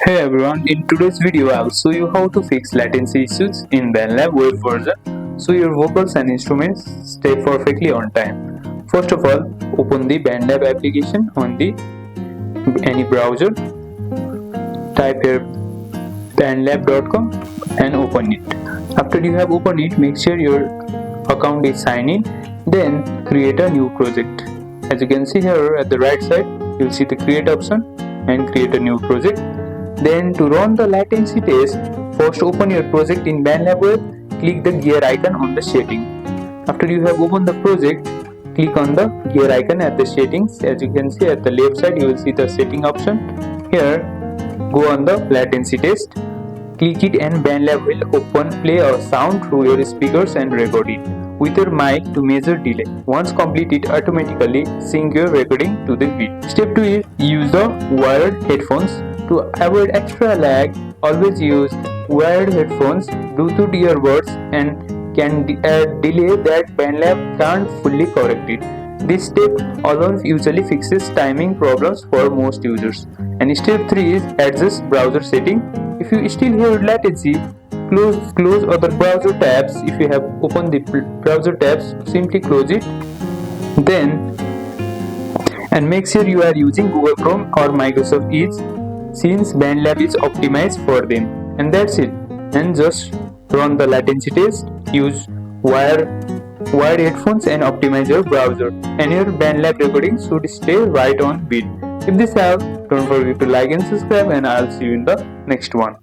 Hey everyone, in today's video I'll show you how to fix latency issues in BandLab web version so your vocals and instruments stay perfectly on time. First of all, open the BandLab application on the any browser. Type here bandlab.com and open it. After you have opened it, make sure your account is signed in. Then create a new project. As you can see here at the right side, you'll see the create option and create a new project. Then to run the latency test, first open your project in BandLab web, click the gear icon on the setting. After you have opened the project, click on the gear icon at the settings. As you can see at the left side, you will see the setting option. Here, go on the latency test. Click it and BandLab will play a sound through your speakers and record it with your mic to measure delay. Once completed, automatically sync your recording to the beat. Step 2 is use the wired headphones. To avoid extra lag, always use wired headphones, Bluetooth earbuds, and can delay that BandLab can't fully correct it. This step alone usually fixes timing problems for most users. And step 3 is adjust browser setting. If you still hear latency, close other browser tabs. If you have opened the browser tabs, simply close it. Then and make sure you are using Google Chrome or Microsoft Edge, since BandLab is optimized for them. And that's it. And just run the latency test, use wired headphones and optimize your browser, and your BandLab recording should stay right on beat. If this helps, don't forget to like and subscribe, and I'll see you in the next one.